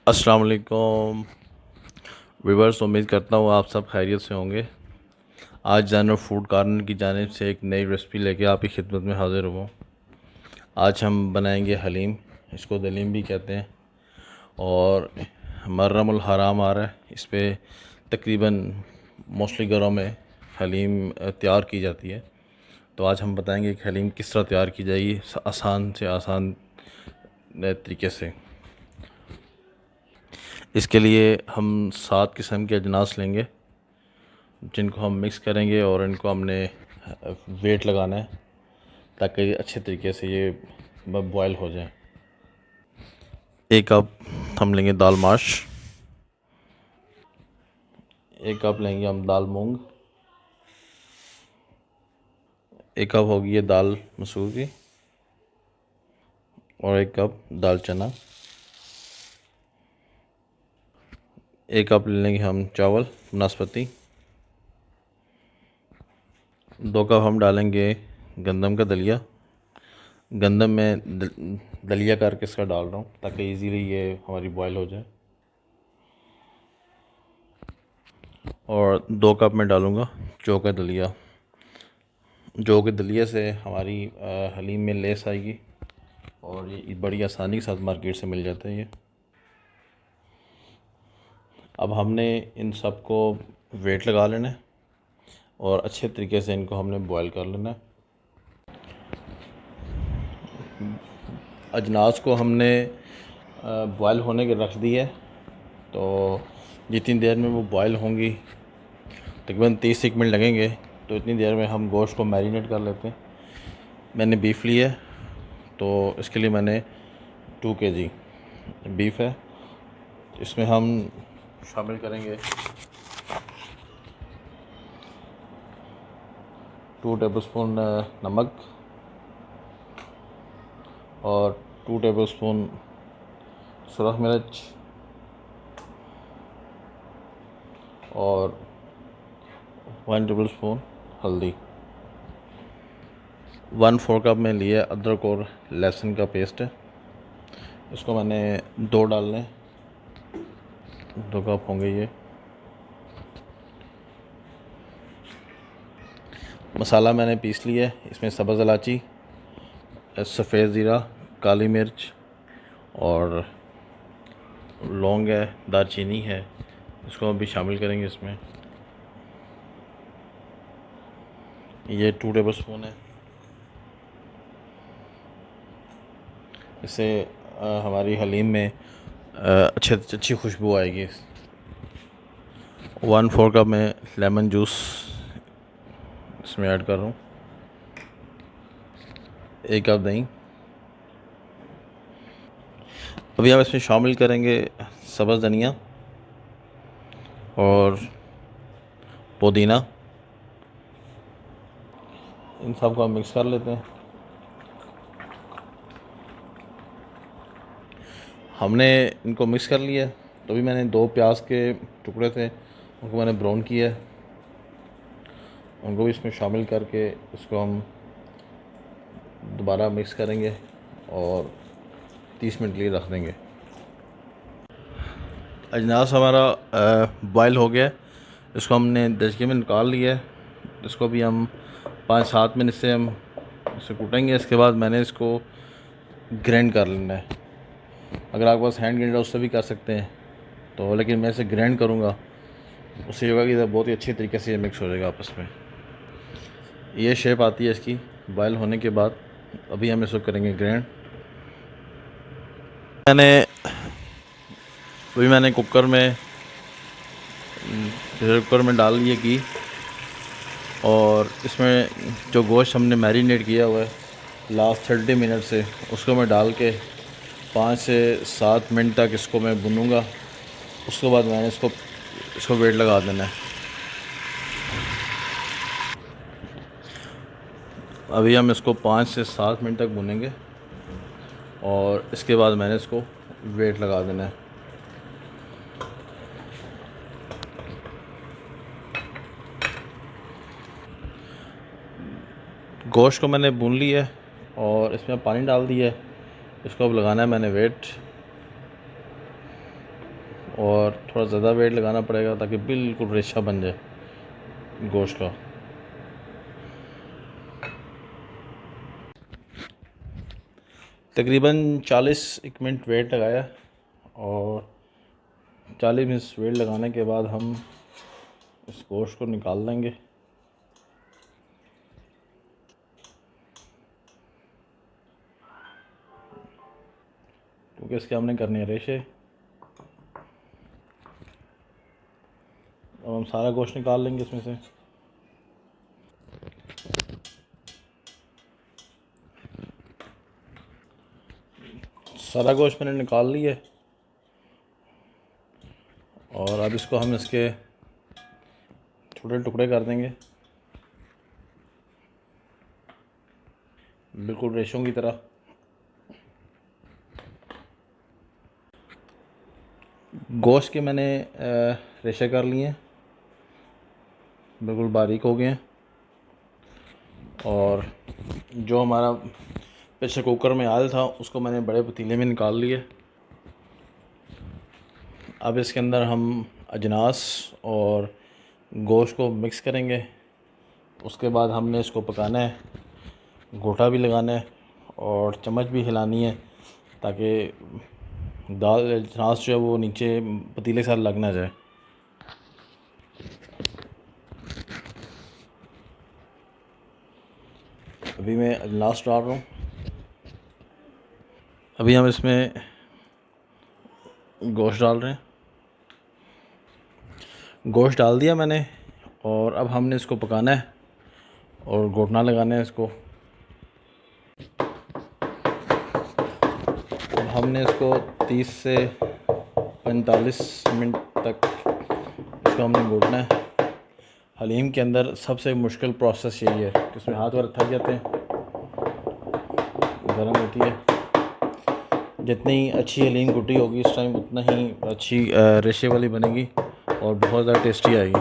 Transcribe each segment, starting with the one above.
अस्सलाम वालेकुम व्यूअर्स, उम्मीद करता हूँ आप सब खैरियत से होंगे। आज जानवर फूड कॉर्नर की जानिब से एक नई रेसिपी लेके आपकी खिदमत में हाज़िर हुआ। आज हम बनाएंगे हलीम, इसको दलीम भी कहते हैं और मुहर्रमुल हराम आ रहा है। इस पर तकरीबन मोस्टली घरों में हलीम तैयार की जाती है। तो आज हम बताएंगे कि हलीम किस तरह तैयार की जाएगी आसान से आसान तरीके से। इसके लिए हम 7 किस्म के अजनास लेंगे जिनको हम मिक्स करेंगे और इनको हमने वेट लगाना है ताकि अच्छे तरीके से ये बॉयल हो जाए। एक कप हम लेंगे दाल माश, एक कप लेंगे हम दाल मूंग, एक कप होगी ये दाल मसूर की और एक कप दाल चना। एक कप ले लेंगे हम चावल नाशपाती। 2 कप हम डालेंगे गंदम का दलिया। गंदम में दलिया करके इसका डाल रहा हूँ ताकि इजीली ये हमारी बॉयल हो जाए। और 2 कप में डालूँगा जौ का दलिया। जौ के दलिए से हमारी हलीम में लेस आएगी और ये बड़ी आसानी के साथ मार्केट से मिल जाता है ये। अब हमने इन सब को वेट लगा लेना है और अच्छे तरीके से इनको हमने बॉयल कर लेना है। अजनास को हमने बॉयल होने के रख दिया है, तो जितनी देर में वो बॉयल होंगी तकरीबन 30 मिनट लगेंगे, तो इतनी देर में हम गोश्त को मैरिनेट कर लेते हैं। मैंने बीफ लिया है, तो इसके लिए मैंने 2 kg बीफ है। इसमें हम शामिल करेंगे 2 टेबलस्पून नमक और 2 टेबलस्पून सुरख मिर्च और 1 टेबलस्पून हल्दी। 1/4 कप में लिया अदरक और लहसुन का पेस्ट है, इसको मैंने 2 डालने, 2 कप होंगे ये। मसाला मैंने पीस लिया है, इसमें सब्ज़ इलायची, सफ़ेद ज़ीरा, काली मिर्च और लौंग है, दालचीनी है, इसको भी शामिल करेंगे इसमें। ये 2 टेबलस्पून है। इससे हमारी हलीम में अच्छी खुशबू आएगी। 1/4 कप में लेमन जूस इसमें ऐड कर रहा हूँ। 1 कप दही। अभी हम इसमें शामिल करेंगे सब्ज़ धनिया और पुदीना। इन सब को हम मिक्स कर लेते हैं। हमने इनको मिक्स कर लिया, तो अभी मैंने 2 प्याज के टुकड़े थे, उनको मैंने ब्राउन किया है, उनको भी इसमें शामिल करके इसको हम दोबारा मिक्स करेंगे और 30 मिनट के लिए रख देंगे। अजनास हमारा बॉयल हो गया, इसको हमने दचके में निकाल लिया है। इसको भी हम 5-7 मिनट से हम इसे कूटेंगे। इसके बाद मैंने इसको ग्राइंड कर लेना है। अगर आपके पास हैंड ग्राइंडर उससे भी कर सकते हैं, तो लेकिन मैं इसे ग्राइंड करूँगा, उससे होगा कि बहुत ही अच्छी तरीके से ये मिक्स हो जाएगा आपस में। ये शेप आती है इसकी बॉयल होने के बाद। अभी हम इसको करेंगे ग्राइंड। मैंने कुकर में डाल लिए घी और इसमें जो गोश्त हमने मैरिनेट किया हुआ है लास्ट 30 मिनट से, उसको मैं डाल के 5 से 7 मिनट तक इसको मैं भूनूंगा। उसके बाद मैंने इसको वेट लगा देना है। अभी हम इसको 5 से 7 मिनट तक भूनेंगे और इसके बाद मैंने इसको वेट लगा देना है। गोश्त को मैंने भून लिया है और इसमें पानी डाल दिया है। इसको अब लगाना है मैंने वेट। और थोड़ा ज़्यादा वेट लगाना पड़ेगा ताकि बिल्कुल रेशा बन जाए गोश्त का। तकरीबन 40 मिनट वेट लगाया और 40 मिनट वेट लगाने के बाद हम इस गोश्त को निकाल लेंगे। क्योंकि इसके हमने करने हैं रेशे। अब हम सारा गोश्त निकाल लेंगे इसमें से। सारा गोश्त मैंने निकाल लिया और अब इसको हम इसके छोटे टुकड़े कर देंगे बिल्कुल रेशों की तरह। गोश्त के मैंने रेशे कर लिए हैं, बिल्कुल बारीक हो गए हैं। और जो हमारा प्रेशर कुकर में आयल था उसको मैंने बड़े पतीले में निकाल लिए। अब इसके अंदर हम अजनास और गोश्त को मिक्स करेंगे। उसके बाद हमने इसको पकाना है, गोटा भी लगाना है और चम्मच भी हिलानी है ताकि दाल अजनास जो है वो नीचे पतीले के साथ लग ना जाए। अभी मैं अजनास डाल रहा हूँ। अभी हम इसमें गोश्त डाल रहे हैं। गोश्त डाल दिया मैंने और अब हमने इसको पकाना है और घोटना लगाना है इसको। अब हमने इसको 30 से 45 मिनट तक इसको हमने घोटना है। हलीम के अंदर सबसे मुश्किल प्रोसेस यही है कि उसमें हाथ वाथ थक जाते हैं, गर्म होती है। जितनी अच्छी हलीम घुटी होगी इस टाइम उतना ही अच्छी रेशे वाली बनेगी और बहुत ज़्यादा टेस्टी आएगी।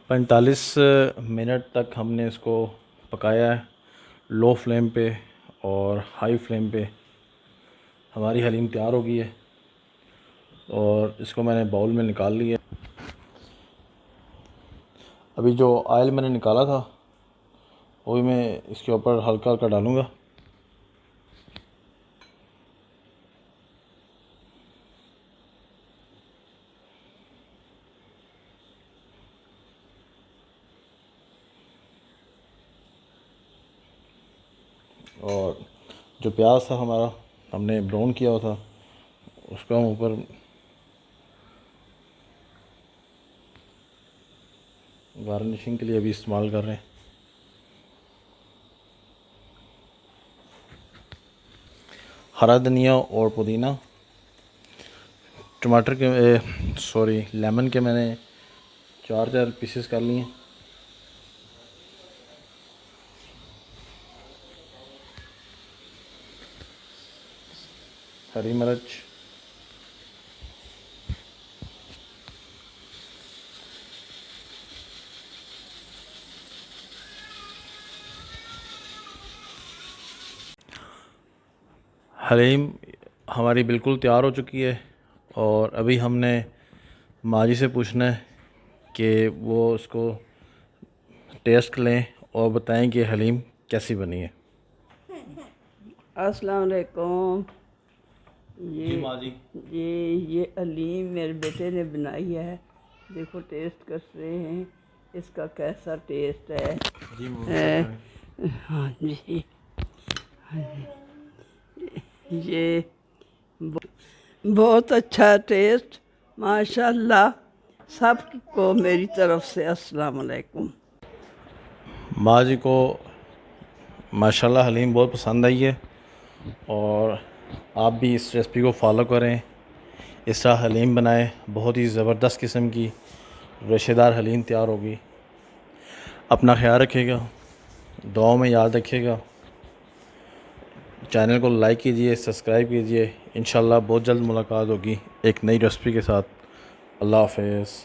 45 मिनट तक हमने इसको पकाया है लो फ्लेम पे और हाई फ्लेम पे। हमारी हलीम तैयार हो गई है और इसको मैंने बाउल में निकाल लिया। अभी जो ऑयल मैंने निकाला था वो भी मैं इसके ऊपर हल्का हल्का डालूँगा। और जो प्याज था हमारा हमने ब्राउन किया हुआ था उसको हम ऊपर गार्निशिंग के लिए अभी इस्तेमाल कर रहे हैं। हरा धनिया और पुदीना, टमाटर के लेमन के मैंने 4 पीसेस कर लिए। हरी मिर्च, हलीम हमारी बिल्कुल तैयार हो चुकी है और अभी हमने माजी से पूछना है कि वो उसको टेस्ट लें और बताएं कि हलीम कैसी बनी है। अस्सलाम वालेकुम। जी माजी। ये हलीम मेरे बेटे ने बनाई है। देखो टेस्ट कर रहे हैं इसका कैसा टेस्ट है। जी हाँ जी, ये बहुत अच्छा टेस्ट माशाल्लाह। सबको मेरी तरफ से अस्सलाम वालेकुम। माजी को माशाल्लाह हलीम बहुत पसंद आई है और आप भी इस रेसिपी को फॉलो करें, इस तरह हलीम बनाएं। बहुत ही ज़बरदस्त किस्म की रेशेदार हलीम तैयार होगी। अपना ख्याल रखिएगा, दुआओं में याद रखिएगा। चैनल को लाइक कीजिए, सब्सक्राइब कीजिए। इंशाल्लाह बहुत जल्द मुलाकात होगी एक नई रेसिपी के साथ। अल्लाह हाफ़िज़।